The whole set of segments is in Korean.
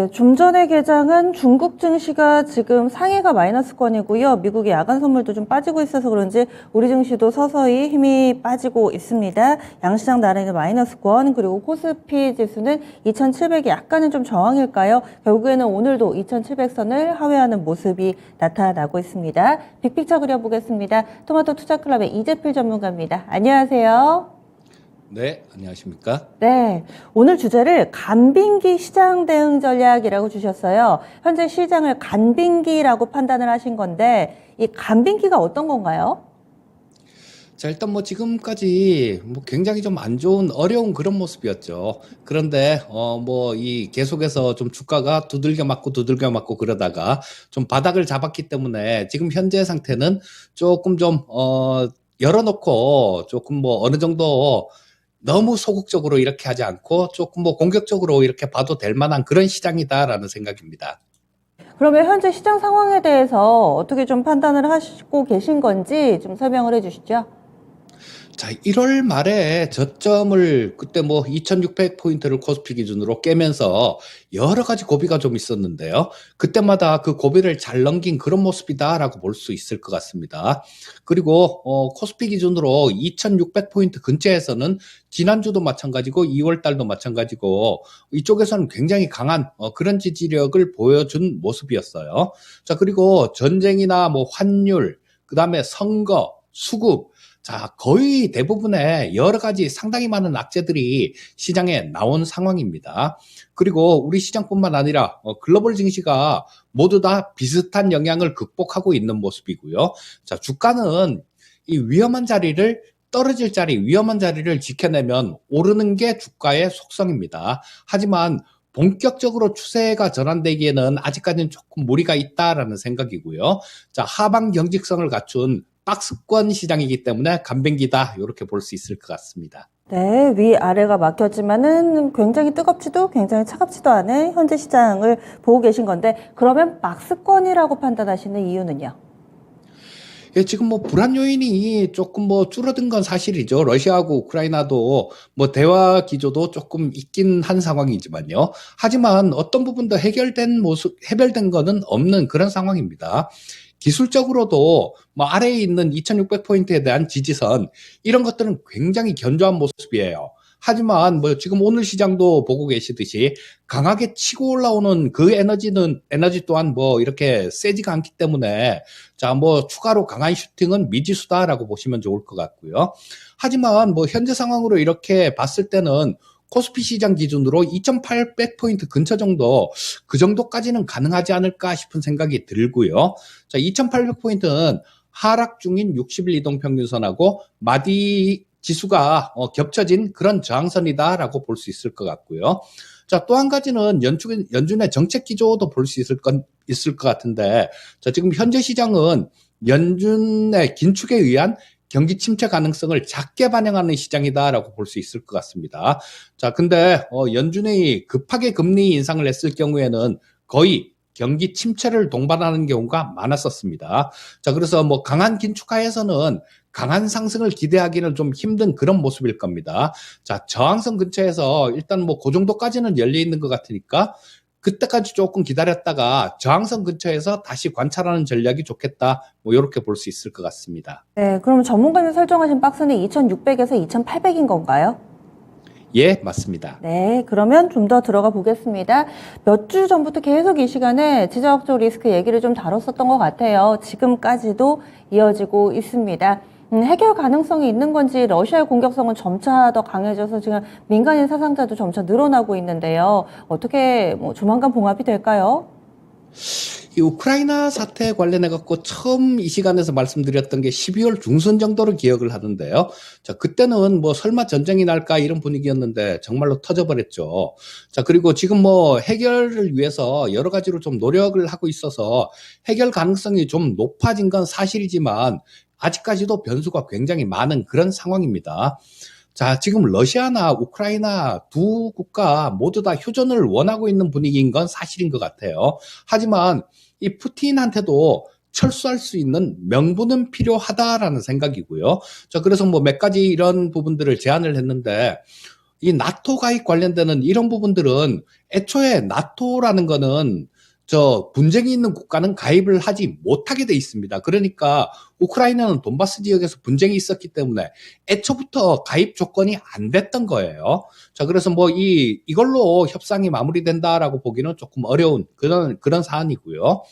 네, 좀 전에 개장한 중국 증시가 지금 상해가 마이너스권이고요. 미국의 야간 선물도 좀 빠지고 있어서 그런지 우리 증시도 서서히 힘이 빠지고 있습니다. 양시장 나라는 마이너스권, 그리고 코스피 지수는 2,700이 약간은 좀 저항일까요? 결국에는 오늘도 2,700선을 하회하는 모습이 나타나고 있습니다. 빅픽처 그려보겠습니다. 토마토 투자클럽의 이재필 전문가입니다. 안녕하세요. 네, 안녕하십니까? 네, 오늘 주제를 간빙기 시장 대응 전략이라고 주셨어요. 현재 시장을 간빙기라고 판단을 하신 건데, 이 간빙기가 어떤 건가요? 자, 일단 뭐 지금까지 뭐 굉장히 좀 안 좋은 어려운 그런 모습이었죠. 그런데 뭐 이 계속해서 좀 주가가 두들겨 맞고 그러다가 좀 바닥을 잡았기 때문에 지금 현재 상태는 조금 좀 열어놓고 조금 뭐 어느 정도 너무 소극적으로 이렇게 하지 않고 조금 뭐 공격적으로 이렇게 봐도 될 만한 그런 시장이다라는 생각입니다. 그러면 현재 시장 상황에 대해서 어떻게 좀 판단을 하시고 계신 건지 좀 설명을 해 주시죠. 자, 1월 말에 저점을 그때 뭐 2600포인트를 코스피 기준으로 깨면서 여러 가지 고비가 좀 있었는데요. 그때마다 그 고비를 잘 넘긴 그런 모습이다라고 볼 수 있을 것 같습니다. 그리고 코스피 기준으로 2600포인트 근처에서는 지난주도 마찬가지고 2월 달도 마찬가지고 이쪽에서는 굉장히 강한 그런 지지력을 보여준 모습이었어요. 자, 그리고 전쟁이나 뭐 환율, 그다음에 선거, 수급, 자, 거의 대부분의 여러 가지 상당히 많은 악재들이 시장에 나온 상황입니다. 그리고 우리 시장뿐만 아니라 글로벌 증시가 모두 다 비슷한 영향을 극복하고 있는 모습이고요. 자, 주가는 이 위험한 자리를 떨어질 자리, 위험한 자리를 지켜내면 오르는 게 주가의 속성입니다. 하지만 본격적으로 추세가 전환되기에는 아직까지는 조금 무리가 있다라는 생각이고요. 자, 하방 경직성을 갖춘 박스권 시장이기 때문에 간뱅기다 이렇게 볼 수 있을 것 같습니다. 네, 위아래가 막혔지만은 굉장히 뜨겁지도 굉장히 차갑지도 않은 현재 시장을 보고 계신 건데, 그러면 박스권이라고 판단하시는 이유는요? 예, 지금 뭐 불안 요인이 조금 뭐 줄어든 건 사실이죠. 러시아하고 우크라이나도 뭐 대화 기조도 조금 있긴 한 상황이지만요. 하지만 어떤 부분도 해결된 거는 없는 그런 상황입니다. 기술적으로도 뭐 아래에 있는 2600포인트에 대한 지지선, 이런 것들은 굉장히 견조한 모습이에요. 하지만 뭐 지금 오늘 시장도 보고 계시듯이 강하게 치고 올라오는 그 에너지 또한 뭐 이렇게 세지가 않기 때문에 자, 뭐 추가로 강한 슈팅은 미지수다라고 보시면 좋을 것 같고요. 하지만 뭐 현재 상황으로 이렇게 봤을 때는 코스피 시장 기준으로 2,800포인트 근처 정도, 그 정도까지는 가능하지 않을까 싶은 생각이 들고요. 자, 2,800포인트는 하락 중인 60일 이동평균선하고 마디 지수가 겹쳐진 그런 저항선이다라고 볼 수 있을 것 같고요. 자, 또 한 가지는 연준의 정책 기조도 볼 수 있을 것 같은데, 자, 지금 현재 시장은 연준의 긴축에 의한 경기 침체 가능성을 작게 반영하는 시장이다라고 볼 수 있을 것 같습니다. 자, 근데 연준이 급하게 금리 인상을 했을 경우에는 거의 경기 침체를 동반하는 경우가 많았었습니다. 자, 그래서 뭐 강한 긴축하에서는 강한 상승을 기대하기는 좀 힘든 그런 모습일 겁니다. 자, 저항선 근처에서 일단 뭐 그 정도까지는 열려 있는 것 같으니까 그때까지 조금 기다렸다가 저항선 근처에서 다시 관찰하는 전략이 좋겠다. 뭐 이렇게 볼 수 있을 것 같습니다. 네, 그럼 전문가님 설정하신 박스는 2,600에서 2,800인 건가요? 예, 맞습니다. 네, 그러면 좀 더 들어가 보겠습니다. 몇 주 전부터 계속 이 시간에 지정학적 리스크 얘기를 좀 다뤘었던 것 같아요. 지금까지도 이어지고 있습니다. 해결 가능성이 있는 건지, 러시아의 공격성은 점차 더 강해져서 지금 민간인 사상자도 점차 늘어나고 있는데요. 어떻게 뭐 조만간 봉합이 될까요? 이 우크라이나 사태 관련해 갖고 처음 이 시간에서 말씀드렸던 게 12월 중순 정도로 기억을 하는데요. 자, 그때는 뭐 설마 전쟁이 날까 이런 분위기였는데 정말로 터져버렸죠. 자, 그리고 지금 뭐 해결을 위해서 여러 가지로 좀 노력을 하고 있어서 해결 가능성이 좀 높아진 건 사실이지만 아직까지도 변수가 굉장히 많은 그런 상황입니다. 자, 지금 러시아나 우크라이나 두 국가 모두 다 휴전을 원하고 있는 분위기인 건 사실인 것 같아요. 하지만 이 푸틴한테도 철수할 수 있는 명분은 필요하다라는 생각이고요. 자, 그래서 뭐 몇 가지 이런 부분들을 제안을 했는데, 이 나토 가입 관련되는 이런 부분들은 애초에 나토라는 거는 저 분쟁이 있는 국가는 가입을 하지 못하게 돼 있습니다. 그러니까 우크라이나는 돈바스 지역에서 분쟁이 있었기 때문에 애초부터 가입 조건이 안 됐던 거예요. 자, 그래서 뭐 이걸로 협상이 마무리된다라고 보기는 조금 어려운 그런 사안이고요.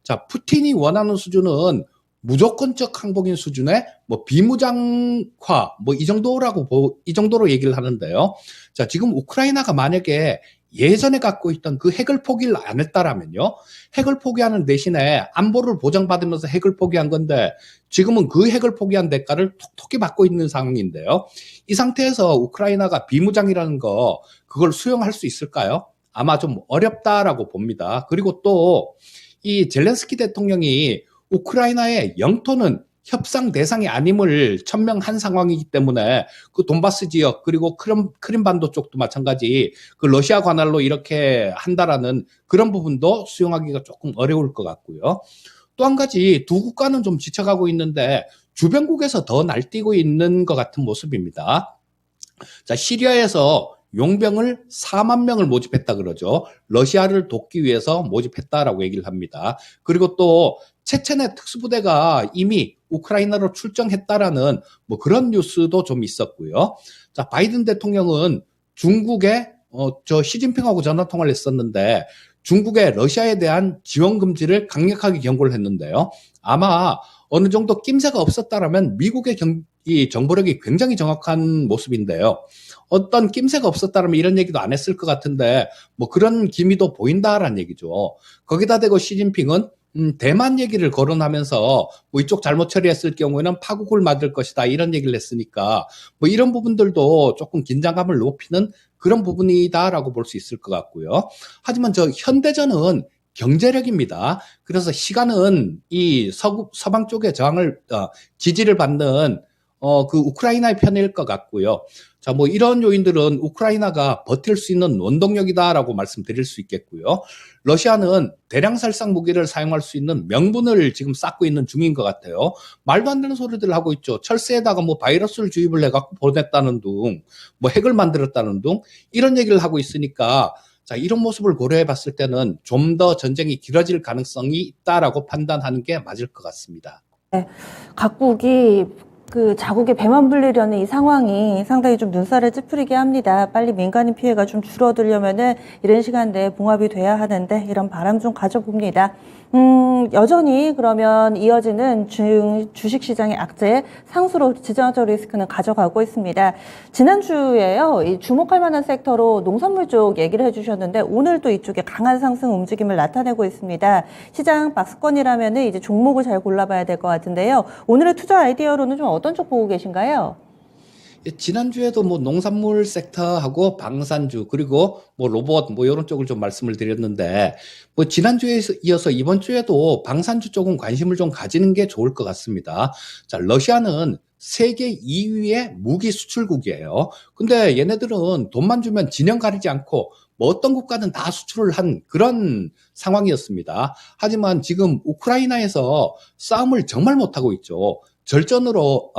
자, 푸틴이 원하는 수준은 무조건적 항복인 수준의 뭐 비무장화 뭐 이 정도로 얘기를 하는데요. 자, 지금 우크라이나가 만약에 예전에 갖고 있던 그 핵을 포기를 안 했다라면요. 핵을 포기하는 대신에 안보를 보장받으면서 핵을 포기한 건데 지금은 그 핵을 포기한 대가를 톡톡히 받고 있는 상황인데요. 이 상태에서 우크라이나가 비무장이라는 거 그걸 수용할 수 있을까요? 아마 좀 어렵다라고 봅니다. 그리고 또 이 젤렌스키 대통령이 우크라이나의 영토는 협상 대상이 아님을 천명한 상황이기 때문에 그 돈바스 지역 그리고 크림반도 쪽도 마찬가지 그 러시아 관할로 이렇게 한다라는 그런 부분도 수용하기가 조금 어려울 것 같고요. 또 한 가지 두 국가는 좀 지쳐가고 있는데 주변국에서 더 날뛰고 있는 것 같은 모습입니다. 자, 시리아에서 용병을 4만 명을 모집했다 그러죠. 러시아를 돕기 위해서 모집했다라고 얘기를 합니다. 그리고 또 체첸의 특수부대가 이미 우크라이나로 출정했다라는 뭐 그런 뉴스도 좀 있었고요. 자, 바이든 대통령은 중국의 저 시진핑하고 전화 통화를 했었는데 중국의 러시아에 대한 지원 금지를 강력하게 경고를 했는데요. 아마 어느 정도 낌새가 없었다라면 미국의 이 정보력이 굉장히 정확한 모습인데요. 어떤 낌새가 없었다면 이런 얘기도 안 했을 것 같은데 뭐 그런 기미도 보인다라는 얘기죠. 거기다 대고 시진핑은 대만 얘기를 거론하면서 뭐 이쪽 잘못 처리했을 경우에는 파국을 맞을 것이다 이런 얘기를 했으니까 뭐 이런 부분들도 조금 긴장감을 높이는 그런 부분이다라고 볼 수 있을 것 같고요. 하지만 저 현대전은 경제력입니다. 그래서 시간은 이 서방 쪽의 지지를 받는 그 우크라이나의 편일 것 같고요. 자, 뭐 이런 요인들은 우크라이나가 버틸 수 있는 원동력이다라고 말씀드릴 수 있겠고요. 러시아는 대량 살상 무기를 사용할 수 있는 명분을 지금 쌓고 있는 중인 것 같아요. 말도 안 되는 소리들을 하고 있죠. 철새에다가 뭐 바이러스를 주입을 해갖고 보냈다는 둥, 뭐 핵을 만들었다는 둥, 이런 얘기를 하고 있으니까 자, 이런 모습을 고려해 봤을 때는 좀 더 전쟁이 길어질 가능성이 있다라고 판단하는 게 맞을 것 같습니다. 네, 각국이 그 자국의 배만 불리려는 이 상황이 상당히 좀 눈살을 찌푸리게 합니다. 빨리 민간인 피해가 좀 줄어들려면은 이런 시간대에 봉합이 돼야 하는데 이런 바람 좀 가져봅니다. 여전히 그러면 이어지는 주식시장의 악재 상수로 지정학적 리스크는 가져가고 있습니다. 지난주에요, 이 주목할 만한 섹터로 농산물 쪽 얘기를 해주셨는데 오늘도 이쪽에 강한 상승 움직임을 나타내고 있습니다. 시장 박스권이라면 이제 종목을 잘 골라봐야 될 것 같은데요. 오늘의 투자 아이디어로는 좀 어떤 쪽 보고 계신가요? 지난주에도 뭐 농산물 섹터하고 방산주 그리고 뭐 로봇 뭐 이런 쪽을 좀 말씀을 드렸는데 뭐 지난주에 이어서 이번 주에도 방산주 쪽은 관심을 좀 가지는 게 좋을 것 같습니다. 자, 러시아는 세계 2위의 무기 수출국이에요. 근데 얘네들은 돈만 주면 진영 가리지 않고 뭐 어떤 국가는 다 수출을 한 그런 상황이었습니다. 하지만 지금 우크라이나에서 싸움을 정말 못하고 있죠. 졸전으로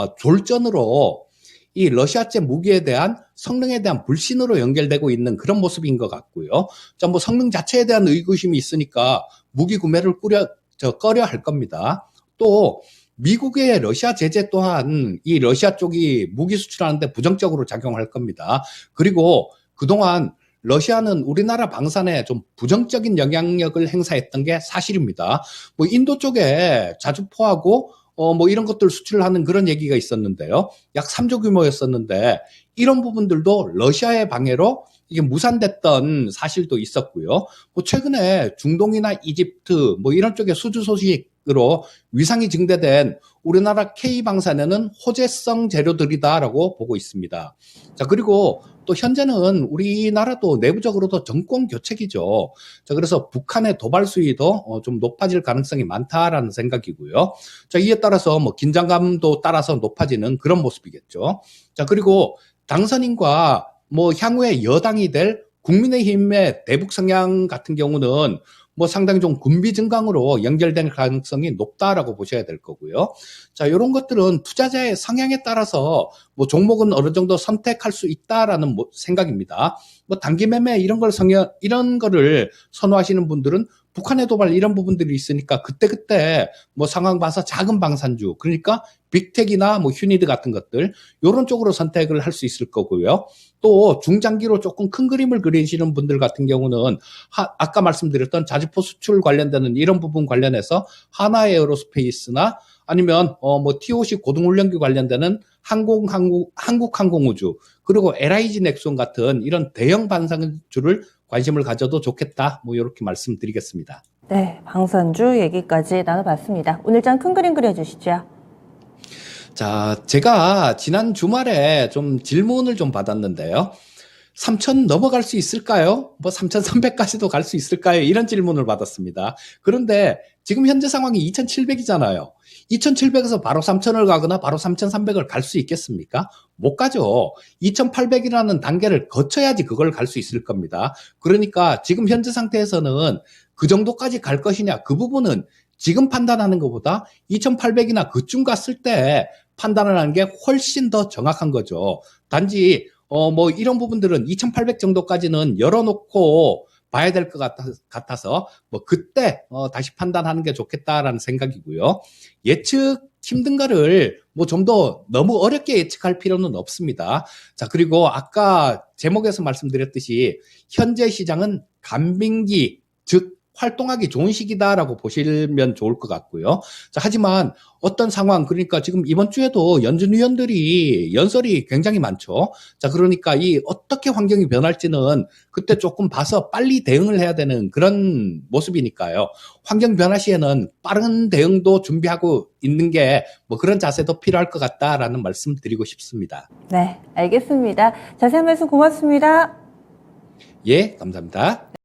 이 러시아제 무기에 대한 성능에 대한 불신으로 연결되고 있는 그런 모습인 것 같고요. 자, 뭐 성능 자체에 대한 의구심이 있으니까 무기 구매를 꺼려 할 겁니다. 또 미국의 러시아 제재 또한 이 러시아 쪽이 무기 수출하는데 부정적으로 작용할 겁니다. 그리고 그동안 러시아는 우리나라 방산에 좀 부정적인 영향력을 행사했던 게 사실입니다. 뭐 인도 쪽에 자주포하고 뭐 이런 것들 수출을 하는 그런 얘기가 있었는데요. 약 3조 규모였었는데 이런 부분들도 러시아의 방해로 이게 무산됐던 사실도 있었고요. 뭐 최근에 중동이나 이집트 뭐 이런 쪽에 수주 소식으로 위상이 증대된 우리나라 K방산에는 호재성 재료들이다라고 보고 있습니다. 자, 그리고 또 현재는 우리나라도 내부적으로도 정권 교체기죠. 자, 그래서 북한의 도발 수위도 좀 높아질 가능성이 많다라는 생각이고요. 자, 이에 따라서 뭐 긴장감도 따라서 높아지는 그런 모습이겠죠. 자, 그리고 당선인과 뭐 향후에 여당이 될 국민의힘의 대북 성향 같은 경우는 뭐 상당히 좀 군비 증강으로 연결될 가능성이 높다라고 보셔야 될 거고요. 자, 이런 것들은 투자자의 성향에 따라서 뭐 종목은 어느 정도 선택할 수 있다라는 생각입니다. 뭐 단기 매매 이런 거를 선호하시는 분들은 북한의 도발 이런 부분들이 있으니까 그때그때 뭐 상황 봐서 작은 방산주, 그러니까 빅텍이나 뭐 휴니드 같은 것들 이런 쪽으로 선택을 할 수 있을 거고요. 또 중장기로 조금 큰 그림을 그리시는 분들 같은 경우는 아까 말씀드렸던 자주포 수출 관련되는 이런 부분 관련해서 하나에어로스페이스나 아니면 뭐 TOC 고등훈련기 관련되는 한국항공우주 그리고 LIG 넥손 같은 이런 대형 방산주를 관심을 가져도 좋겠다. 뭐 이렇게 말씀드리겠습니다. 네, 방산주 얘기까지 나눠봤습니다. 오늘 장 큰 그림 그려주시죠. 자, 제가 지난 주말에 좀 질문을 좀 받았는데요. 3,000 넘어갈 수 있을까요? 뭐 3,300까지도 갈 수 있을까요? 이런 질문을 받았습니다. 그런데 지금 현재 상황이 2,700이잖아요. 2,700에서 바로 3,000을 가거나 바로 3,300을 갈 수 있겠습니까? 못 가죠. 2,800이라는 단계를 거쳐야지 그걸 갈 수 있을 겁니다. 그러니까 지금 현재 상태에서는 그 정도까지 갈 것이냐, 그 부분은 지금 판단하는 것보다 2,800이나 그쯤 갔을 때 판단을 하는 게 훨씬 더 정확한 거죠. 단지 뭐 이런 부분들은 2,800 정도까지는 열어놓고 봐야 될 것 같아서 뭐 그때 다시 판단하는 게 좋겠다라는 생각이고요. 예측 힘든 거를 뭐 좀 더 너무 어렵게 예측할 필요는 없습니다. 자, 그리고 아까 제목에서 말씀드렸듯이 현재 시장은 간빙기, 즉 활동하기 좋은 시기다라고 보시면 좋을 것 같고요. 자, 하지만 어떤 상황, 그러니까 지금 이번 주에도 연준 위원들이 연설이 굉장히 많죠. 자, 그러니까 이 어떻게 환경이 변할지는 그때 조금 봐서 빨리 대응을 해야 되는 그런 모습이니까요. 환경 변화 시에는 빠른 대응도 준비하고 있는 게 뭐 그런 자세도 필요할 것 같다라는 말씀 드리고 싶습니다. 네, 알겠습니다. 자세한 말씀 고맙습니다. 예, 감사합니다.